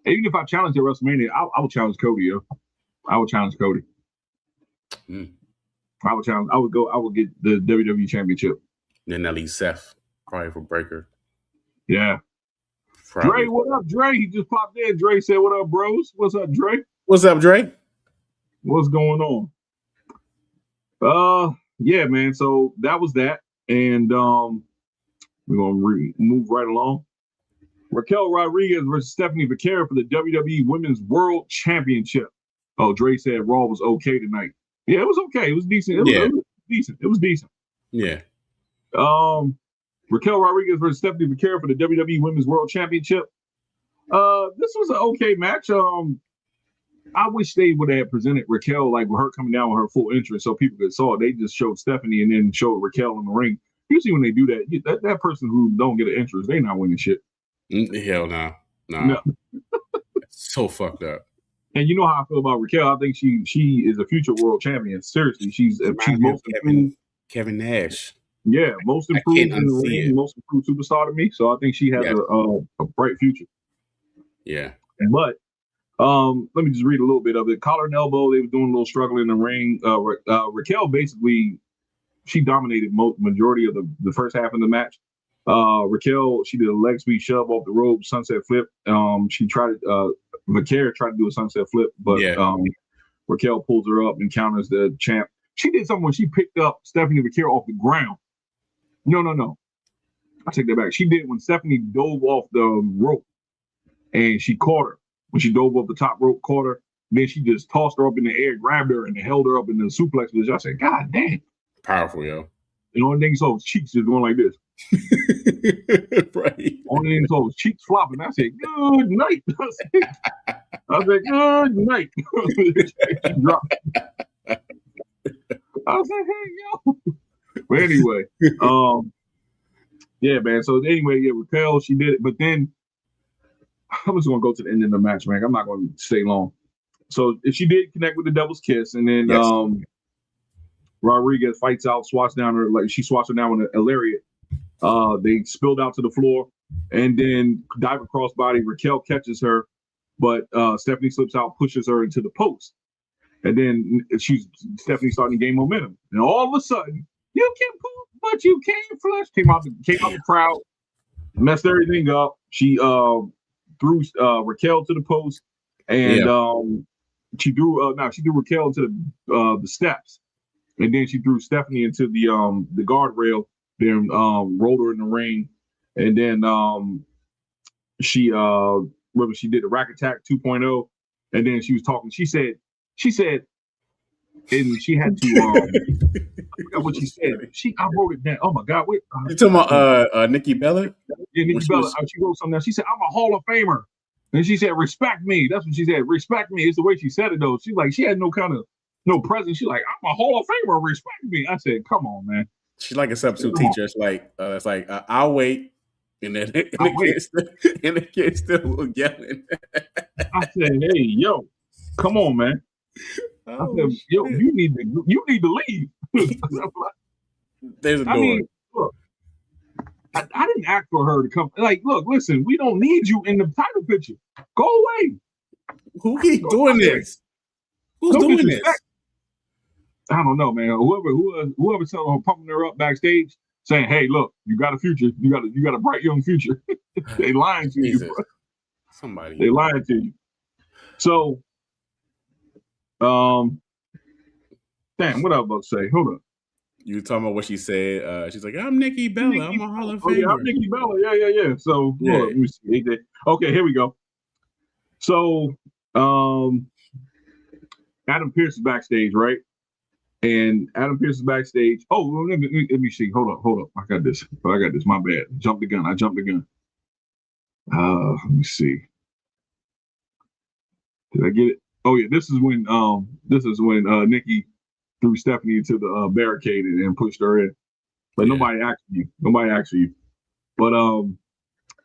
Even if I challenge at WrestleMania, I would challenge Cody, yo. I would challenge Cody. I would challenge. I would get the WWE Championship. Then at least Seth, probably for Breakker. Yeah. Probably. Dre, what up, Dre? He just popped in. Dre said, what up, bros? What's up, Dre? What's up, Dre? What's going on? Yeah, man. So that was that. And we're going to move right along. Raquel Rodriguez versus Stephanie Vaquer for the WWE Women's World Championship. Oh, Dre said Raw was okay tonight. Yeah, it was okay. It was decent. It was decent. Yeah. Raquel Rodriguez versus Stephanie Vaquer for the WWE Women's World Championship. This was an okay match. I wish they would have presented Raquel like with her coming down with her full entrance so people could saw it. They just showed Stephanie and then showed Raquel in the ring. Usually when they do that, that person who don't get an entrance, they not winning shit. Hell no. So fucked up. And you know how I feel about Raquel. I think she is a future world champion. Seriously, she's most improved. Kevin Nash. Yeah, most improved in the ring, most improved superstar to me. So I think she has a bright future. Yeah. But let me just read a little bit of it. Collar and elbow, they were doing a little struggle in the ring. Raquel basically, she dominated majority of the first half of the match. Raquel, she did a leg sweep shove off the rope, sunset flip. She tried Vaquer tried to do a sunset flip, but Raquel pulls her up and counters the champ. She did something when she picked up Stephanie Vaquer off the ground. No. I take that back. She did when Stephanie dove off the rope and she caught her. When she dove off the top rope, caught her. Then she just tossed her up in the air, grabbed her, and held her up in the suplex position. I said, God damn. Powerful, yo. The only thing so his cheeks just going like this. Right. Only thing so his cheeks flopping. I said, good night. I said, good night. She dropped. I was like, hey, yo. But anyway, yeah, man. So anyway, Raquel, she did it. But then I'm just going to go to the end of the match, man. I'm not going to stay long. So she did connect with the Devil's Kiss. And then Rodriguez fights out, swats down her, like she swats her down with a lariat. They spilled out to the floor. And then dive across body. Raquel catches her. But Stephanie slips out, pushes her into the post. And then Stephanie starting to gain momentum. And all of a sudden, you can poop, but you can't flush. Came out the crowd, messed everything up. She threw Raquel to the post, and she threw Raquel into the steps. and then she threw Stephanie into the guardrail, then rolled her in the ring, and then she remember she did the Rack Attack 2.0, and then she was talking. She said, and she had to I forgot what she said. I wrote it down. Oh my God, wait. You talking about Nikki Bella? Yeah, Nikki Bella. She wrote something down. She said, "I'm a Hall of Famer," and she said, "Respect me." That's what she said. Respect me. It's the way she said it though. She like she had no presence. She like, "I'm a Hall of Famer. Respect me." I said, "Come on, man." She's like a substitute teacher. It's like I'll wait, and then the kid's still yelling. I said, "Hey, yo, come on, man." I said, "Yo, you need to leave." There's a door. I mean, look, I didn't ask for her to come. Like, look, listen, we don't need you in the title picture. Go away. Who keeps doing this? Who's doing this? I don't know, man. Whoever's telling her, pumping her up backstage, saying, "Hey, look, you got a future. You got a bright young future." They lying to you, bro. Somebody. They lying to you. So, damn, what I was about to say? Hold up. You were talking about what she said. She's like, "I'm Nikki Bella. I'm a Hall of Famer." Yeah, I'm Nikki Bella. Yeah. So, hold up, let me see. Okay, here we go. So, Adam Pearce is backstage, right? And Adam Pearce is backstage. Oh, let me see. Hold up. I got this. My bad. I jumped the gun. Let me see. Did I get it? Oh yeah, this is when Nikki threw Stephanie into the barricade and pushed her in. But nobody asked you. But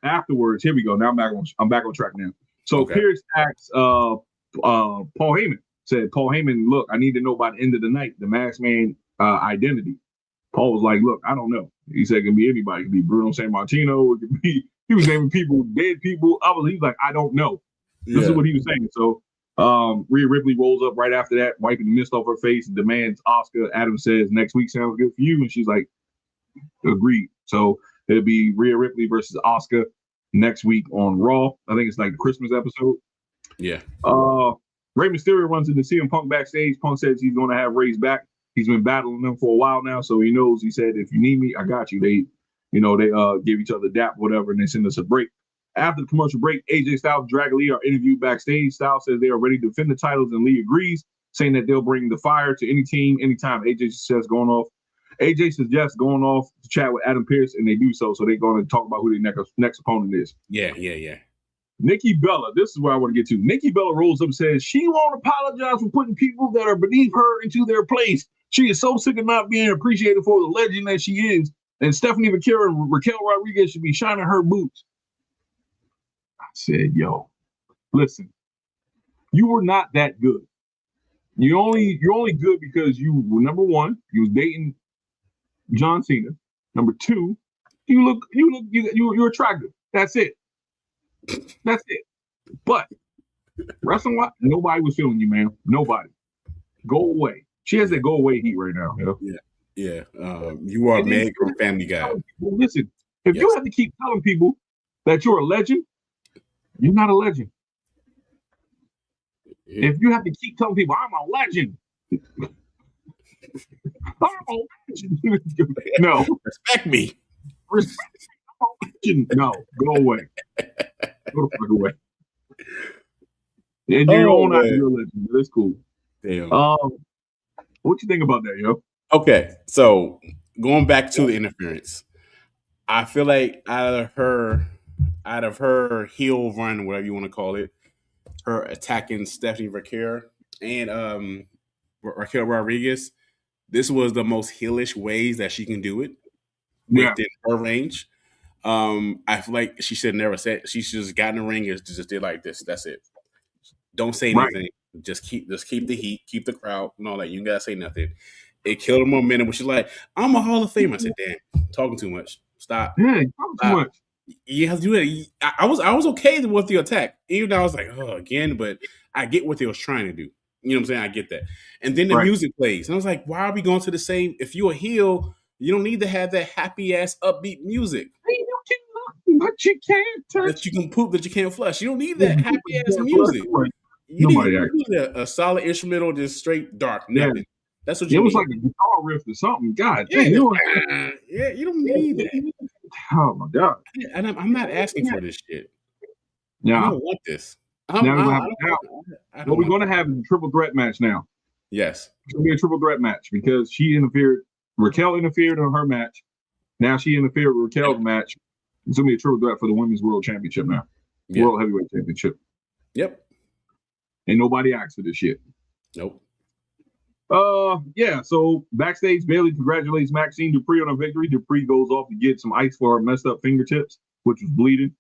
afterwards, here we go. Now I'm back on track now. So Pearce asked Paul Heyman. Said, "Paul Heyman, look, I need to know by the end of the night the Masked Man identity." Paul was like, "Look, I don't know." He said, "It can be anybody. It can be Bruno Sammartino. It could be." He was naming people, dead people. He was like, "I don't know." This is what he was saying. So Rhea Ripley rolls up right after that, wiping the mist off her face, and demands Asuka. Adam says, "Next week sounds good for you," and she's like, "Agreed." So it'll be Rhea Ripley versus Asuka next week on Raw. I think it's like the Christmas episode. Yeah. Rey Mysterio runs into CM Punk backstage. Punk says he's going to have Rey's back. He's been battling them for a while now, so he knows. He said, "If you need me, I got you." They give each other dap, whatever, and they send us a break. After the commercial break, AJ Styles and Dragon Lee are interviewed backstage. Styles says they are ready to defend the titles, and Lee agrees, saying that they'll bring the fire to any team, anytime. AJ suggests going off to chat with Adam Pearce, and they do so. So they're going to talk about who their next opponent is. Yeah. Nikki Bella, this is where I want to get to. Nikki Bella rolls up and says she won't apologize for putting people that are beneath her into their place. She is so sick of not being appreciated for the legend that she is. And Stephanie Vaquer and Raquel Rodriguez should be shining her boots. I said, yo, listen, you were not that good. You're only good because you were, number one, you was dating John Cena. Number two, you're attractive. That's it. But wrestling wise, nobody was feeling you, man. Nobody. Go away. She has that go away heat right now. You know? Yeah. You are Meg from Family Guy. Well, listen, if you have to keep telling people that you're a legend, you're not a legend. Yeah. If you have to keep telling people, "I'm a legend," I'm a legend. No. Respect me. No, go away. Go the fuck away. And your own idea, legend. That's cool. Damn. What you think about that, yo? Okay, so going back to the interference, I feel like out of her heel run, whatever you want to call it, her attacking Stephanie Vaquer and Raquel Rodriguez, this was the most heelish ways that she can do it within her range. I feel like she should never said. She should just got in the ring and just did like this. That's it. Don't say anything. Right. Just keep the heat, keep the crowd and all that. You gotta say nothing. It killed her momentum. When she's like, "I'm a Hall of Famer." I said, "Damn, talking too much. Stop." Yeah, talking too much. You have to do it. I was okay with the attack, even though I was like, "Oh, again," but I get what they was trying to do. You know what I'm saying? I get that. And then the music plays, and I was like, "Why are we going to the same? If you're a heel, you don't need to have that happy ass upbeat music. But you can't touch. That you can poop, that you can't flush. You don't need that happy ass music. You need a solid instrumental, just straight dark, nothing. That's what It you was need. like a guitar riff or something. God Yeah, dang, you you don't need that. oh my God. And I'm not asking for this shit. I Yeah. don't want this. Now we're gonna have I don't what we're want gonna have is a triple threat match now. Yes. It's gonna be a triple threat match because Raquel interfered in her match. Now she interfered with Raquel's match. It's gonna be a triple threat for the Women's World Championship now. Yeah. World Heavyweight Championship. Yep. Ain't nobody asked for this shit. Nope. Yeah, so backstage, Bayley congratulates Maxxine Dupri on her victory. Dupri goes off to get some ice for her messed up fingertips, which was bleeding.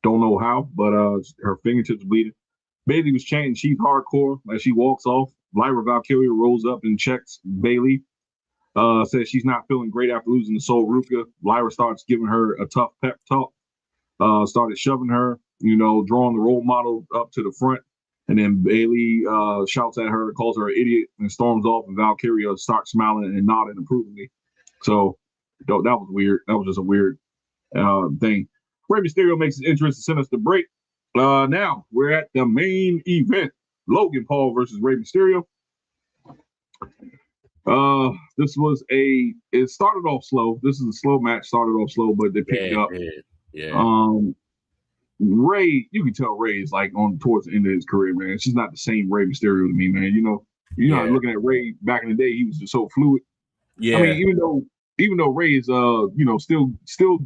Don't know how, but her fingertips bleeding. Bayley was chanting "She's hardcore" as she walks off. Lyra Valkyria rolls up and checks Bayley. Says she's not feeling great after losing to Sol Ruka. Lyra starts giving her a tough pep talk. Started shoving her, drawing the role model up to the front. And then Bayley shouts at her, calls her an idiot, and storms off. And Valkyria starts smiling and nodding approvingly. So that was weird. That was just a weird thing. Rey Mysterio makes his entrance to send us to break. Now we're at the main event: Logan Paul versus Rey Mysterio. It started off slow. This is a slow match. Started off slow, but they picked up. Yeah. Rey, you can tell Rey is like on towards the end of his career, man. It's just not the same Rey Mysterio to me, man. Looking at Rey back in the day, he was just so fluid. Yeah. I mean, even though Rey is still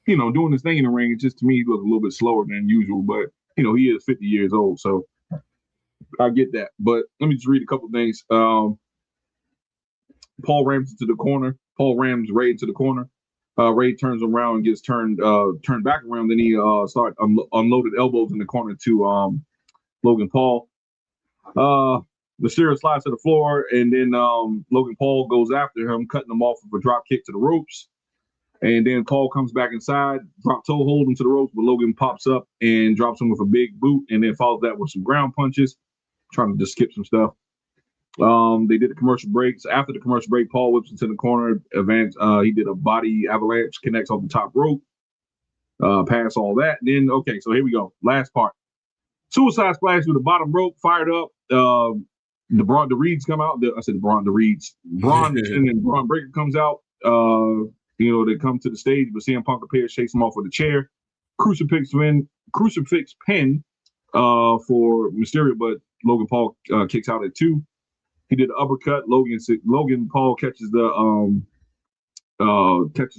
doing his thing in the ring, it just to me he looks a little bit slower than usual. But he is 50 years old, so I get that. But let me just read a couple things. Paul rams into the corner. Paul rams Rey into the corner. Rey turns around and gets turned back around. Then he unloaded elbows in the corner to Logan Paul. Mysterio slides to the floor, and then Logan Paul goes after him, cutting him off with a drop kick to the ropes. And then Paul comes back inside, drop toe hold him to the ropes, but Logan pops up and drops him with a big boot, and then follows that with some ground punches, trying to just skip some stuff. They did the commercial breaks. After the commercial break, Paul whips into the corner. He did a body avalanche, connects off the top rope, pass all that. And then, okay, so here we go. Last part. Suicide splash with the bottom rope, fired up. The Reeds come out. The Reeds. Bron and Bron Breakker comes out. They come to the stage, but CM Punk appears, shakes him off with a chair. Crucifix pin for Mysterio, but Logan Paul kicks out at 2. He did an uppercut. Logan Paul catches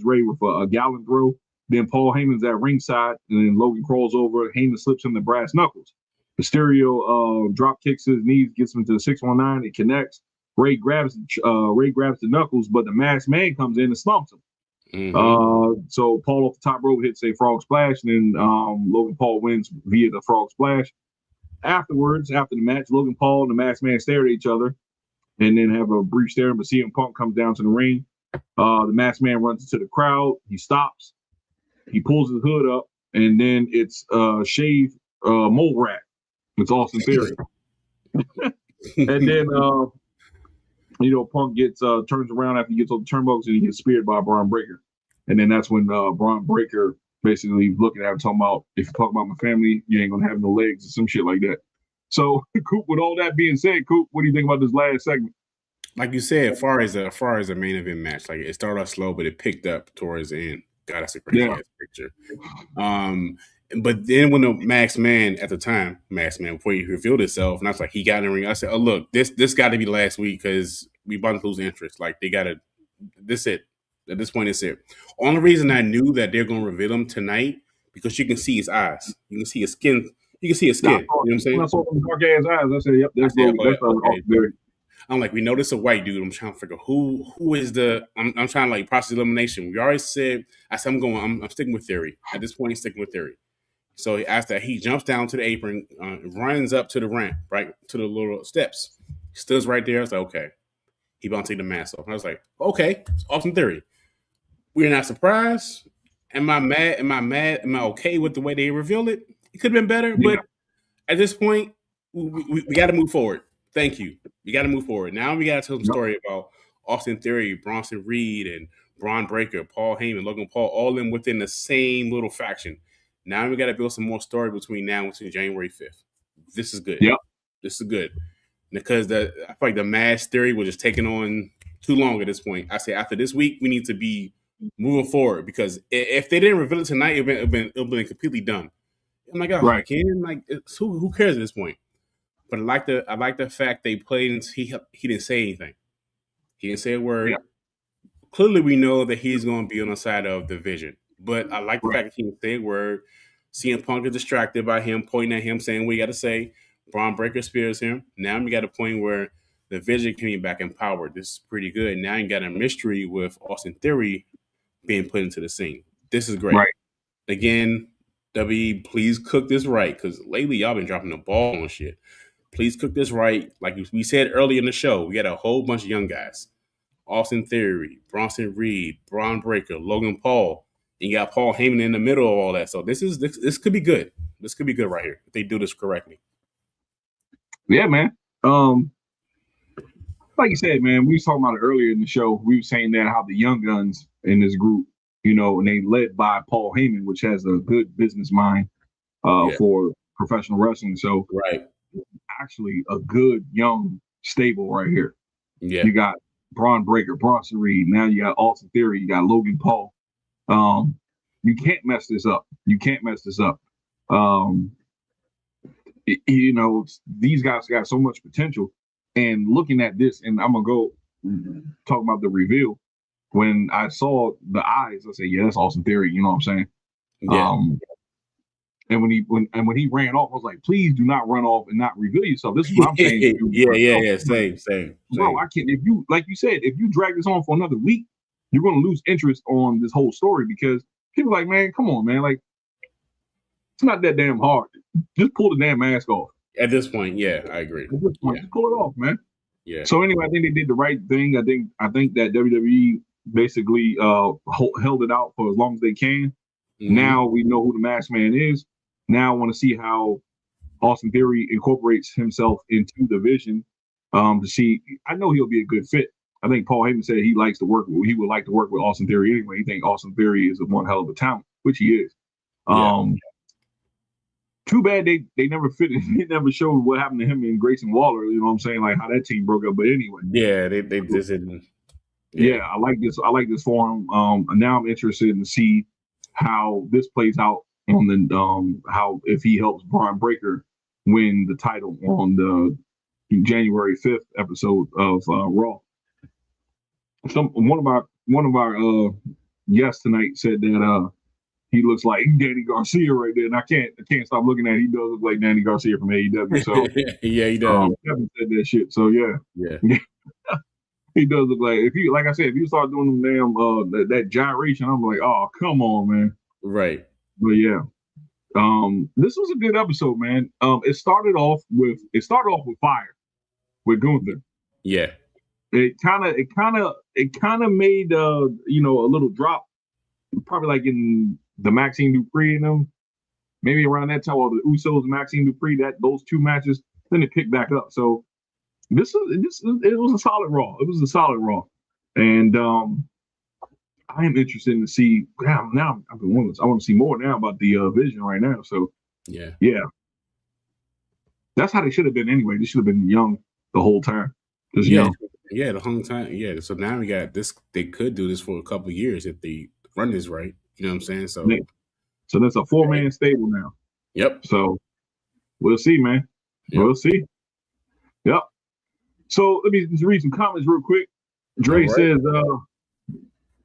Ray with a gallon throw. Then Paul Heyman's at ringside, and then Logan crawls over. Heyman slips him the brass knuckles. Mysterio drop kicks his knees, gets him to the 619. It connects. Ray grabs the knuckles, but the masked man comes in and stomps him. Mm-hmm. So Paul off the top rope hits a frog splash, and then Logan Paul wins via the frog splash. Afterwards, after the match, Logan Paul and the masked man stare at each other and then have a brief stare, but CM Punk comes down to the ring. The masked man runs into the crowd. He stops. He pulls his hood up, and then it's shaved mole rat. It's Austin Theory. And then Punk turns around after he gets on the turnbuckles and he gets speared by Bron Breakker. And then that's when Bron Breakker basically looking at him talking about, if you talk about my family, you ain't gonna have no legs or some shit like that. So, Coop, with all that being said, Coop, what do you think about this last segment? Like you said, as far as a main event match, like it started off slow, but it picked up towards the end. God, that's a crazy ass picture. But then when the masked man at the time, before he revealed himself, and I was like, he got in the ring. I said, oh look, this got to be last week because we about to lose interest. Like they got to. This it. At this point, it's it. Only reason I knew that they're going to reveal him tonight because you can see his eyes, you can see his skin. You can see his skin. You know what I'm saying? I saw them dark ass eyes. I said, "Yep, that's okay." I'm like, we know this is a white dude. I'm trying to figure who is the. I'm trying to like process elimination. We already said. I said I'm sticking with Theory at this point. He's sticking with Theory. So after that, he jumps down to the apron, runs up to the ramp, right to the little steps. Stood right there. I was like, okay, he about to take the mask off. And I was like, okay, it's Austin Theory. We're not surprised. Am I mad? Am I okay with the way they revealed it? It could have been better, but at this point, we got to move forward. Thank you. We got to move forward. Now we got to tell some story about Austin Theory, Bronson Reed, and Bron Breakker, Paul Heyman, Logan Paul, all in within the same little faction. Now we got to build some more story between January 5th. This is good. Yep. This is good. because I feel like the mass theory was just taking on too long at this point. I say after this week, we need to be moving forward because if they didn't reveal it tonight, it'd been completely dumb. I'm like, oh, Right. again, like who cares at this point? But I like the fact they played and he didn't say anything. He didn't say a word. Yeah. Clearly, we know that he's going to be on the side of the Vision. But I like the Right. fact that he didn't say a word. CM Punk is distracted by him pointing at him, saying what you got to say. Bron Breakker spears him. Now we got a point where the Vision can be back empowered. This is pretty good. Now you got a mystery with Austin Theory being put into the scene. This is great. Right. Again, WWE, please cook this right because lately y'all been dropping the ball on shit. Please cook this right. Like we said earlier in the show, we got a whole bunch of young guys. Austin Theory, Bronson Reed, Bron Breakker, Logan Paul. And you got Paul Heyman in the middle of all that. So this could be good. This could be good right here if they do this correctly. Yeah, man. Like you said, man, we was talking about it earlier in the show. We were saying that how the young guns in this group, you know, and they led by Paul Heyman, which has a good business mind for professional wrestling. So right, actually a good young stable right here. Yeah, you got Bron Breakker, Bronson Reed. Now you got Austin Theory. You got Logan Paul. You can't mess this up. You know, these guys got so much potential. And looking at this, and I'm gonna go talk about the reveal. When I saw the eyes, I said, "Yeah, that's Austin Theory." You know what I'm saying? Yeah. And when he ran off, I was like, "Please do not run off and not reveal yourself." This is what I'm saying. Yeah. Same. Bro, I can't. If you, like you said, if you drag this on for another week, you're going to lose interest on this whole story because people are like, man, come on, man, like it's not that damn hard. Just pull the damn mask off. At this point, yeah, I agree. At this point, just pull it off, man. Yeah. So anyway, I think they did the right thing. I think that WWE basically held it out for as long as they can. Mm-hmm. Now we know who the Masked Man is. Now I want to see how Austin Theory incorporates himself into the Vision. To see, I know he'll be a good fit. I think Paul Heyman said he would like to work with Austin Theory anyway. He thinks Austin Theory is one hell of a talent, which he is. Too bad they never fit. They never showed what happened to him and Grayson Waller. You know what I'm saying? Like how that team broke up. But anyway, they just didn't. Yeah, I like this. I like this for him. Now I'm interested to see how this plays out on the how if he helps Bron Breakker win the title on the January 5th episode of Raw. One of our guests tonight said that he looks like Danny Garcia right there, and I can't stop looking at it. He does look like Danny Garcia from AEW. So yeah, he does. Kevin said that shit. So yeah. He does look like if you start doing them damn that gyration, I'm like, oh come on, man. Right. But yeah. This was a good episode, man. It started off with fire with Gunther. Yeah. It kind of made a little drop, probably like in the Maxxine Dupri and them, maybe around that time, or the Usos, Maxxine Dupri, those two matches, then it picked back up. So it was a solid Raw. It was a solid Raw, and I am interested to see. Now I want to see more now about the Vision right now. So yeah, that's how they should have been anyway. They should have been young the whole time. The whole time. Yeah. So now we got this. They could do this for a couple of years if they run this right. You know what I'm saying? So that's a 4-man stable now. Yep. So we'll see, man. Yep. We'll see. Yep. So let me just read some comments real quick. Dre said Raw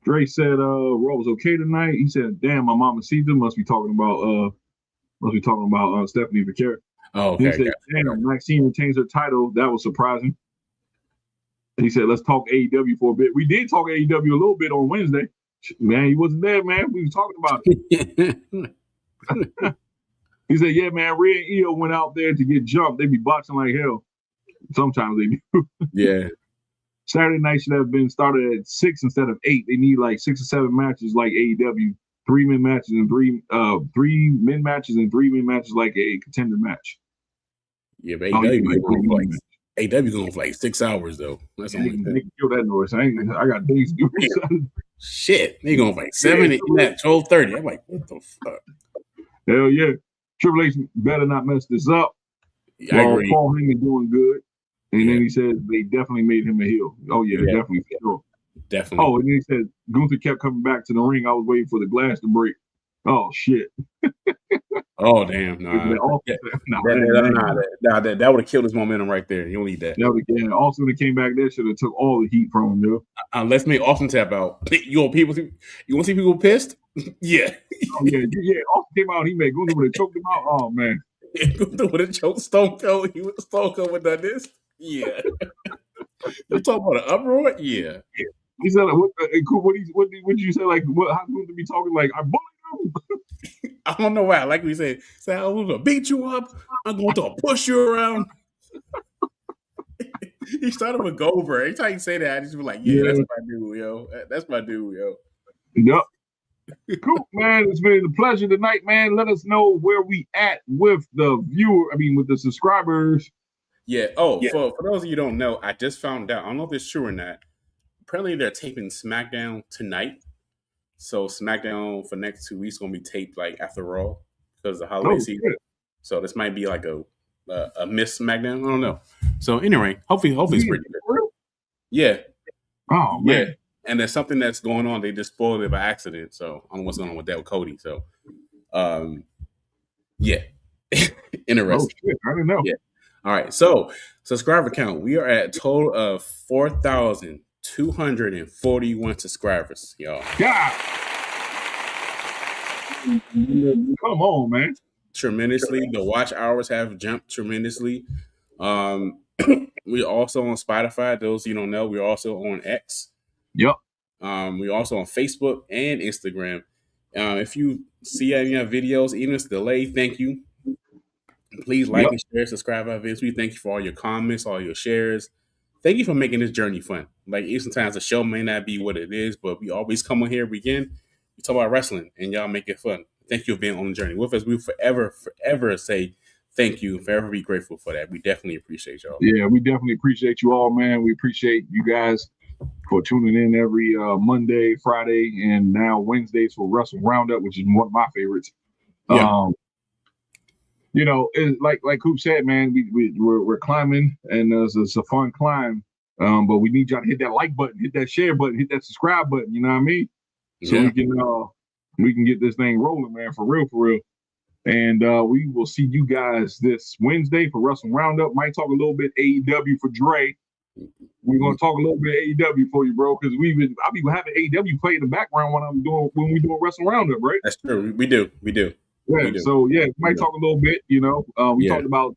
was okay tonight. He said, "Damn, my mama Caesar must be talking about Stephanie Vaquer." Oh, okay. He said, "Damn, Maxxine retains her title. That was surprising." He said, "Let's talk AEW for a bit." We did talk AEW a little bit on Wednesday. Man, he wasn't there, man. We was talking about it. He said, "Yeah, man, Rey and Io went out there to get jumped. They be boxing like hell. Sometimes they do." Yeah. Saturday night should have been started at 6 instead of 8. They need like 6 or 7 matches like AEW. 3 men matches and 3 men matches and 3 men matches like a contender match. Yeah, but AEW going for like 6 hours though. That's only kill that noise. I got things to do. Shit, they going for like 7 at 12:30. I'm like, what the fuck? Hell yeah. Triple H better not mess this up. I agree. Paul Heyman doing good. And then he said they definitely made him a heel. Oh yeah, definitely for sure. Definitely. Oh, and then he said Gunther kept coming back to the ring. I was waiting for the glass to break. Oh shit. Oh damn! That would have killed his momentum right there. You don't need that. Also, when it came back, that should have took all the heat from him, yo. Let's make Austin tap out. You want to see people pissed? Yeah. Austin came out. He made Gunther would have choked him out. Oh man. Gunther would have choked Stone Cold. He would Stone Cold would have done this. Yeah. You talking about an uproar? Yeah. He said, "What did you say? Like, how Gunther be talking? Like, I bullied him." I don't know why. Like we said, I'm going to beat you up. I'm going to push you around. He started with Goldberg. Every time you say that, I just be like, that's my dude, yo. That's my dude, yo. Yep. Cool, man. It's been a pleasure tonight, man. Let us know where we at with the with the subscribers. Yeah. Oh, for those of you who don't know, I just found out. I don't know if it's true or not. Apparently, they're taping SmackDown tonight. So SmackDown for next 2 weeks is going to be taped like after Raw because of the holiday season. Good. So this might be like a missed SmackDown. I don't know. So anyway, hopefully it's pretty good. Yeah. Oh man. Yeah. And there's something that's going on. They just spoiled it by accident. So I don't know what's going on with that with Cody. So, yeah. Interesting. Oh shit! I didn't know. Yeah. All right. So subscriber count. We are at a total of 4,241 subscribers, y'all. God. Come on, man. Tremendously. The watch hours have jumped tremendously. We're also on Spotify. Those you don't know, we're also on X. Yep. We're also on Facebook and Instagram. If you see any of our videos, even if it's delayed, thank you. Please like and share, subscribe our videos. We thank you for all your comments, all your shares. Thank you for making this journey fun. Like, sometimes the show may not be what it is, but we always come on here again. We talk about wrestling, and y'all make it fun. Thank you for being on the journey with us. We will forever say thank you, forever be grateful for that. We definitely appreciate y'all. Yeah, we definitely appreciate you all, man. We appreciate you guys for tuning in every Monday, Friday, and now Wednesdays for Wrestle Roundup, which is one of my favorites. Yeah. It's like Coop said, man, we're climbing, and it's a fun climb. But we need y'all to hit that like button, hit that share button, hit that subscribe button. You know what I mean? So we can get this thing rolling, man, for real. And we will see you guys this Wednesday for Wrestle Roundup. Might talk a little bit AEW for Dre. We're gonna talk a little bit AEW for you, bro, because I'll be having AEW play in the background when we do a Wrestle Roundup, right? That's true. We do. Yeah. So we might talk a little bit. We talked about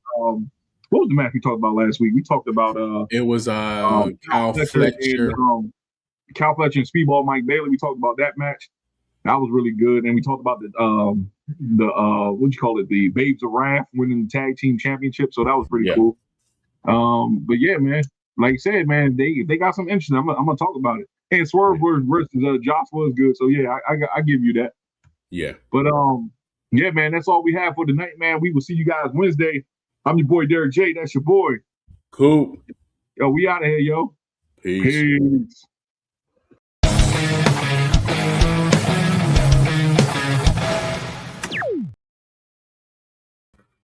what was the match we talked about last week? We talked about it was Kyle Fletcher. Kyle Fletcher and Speedball Mike Bailey. We talked about that match. That was really good. And we talked about the the Babes of Wrath winning the tag team championship. So that was pretty cool. But yeah, man, like I said, man, they got some interesting. I'm gonna talk about it. And Swerve versus Joshua is good. So yeah, I give you that. Yeah. But yeah, man, that's all we have for tonight, man. We will see you guys Wednesday. I'm your boy Derek J. That's your boy. Cool. Yo, we out of here, yo. Peace.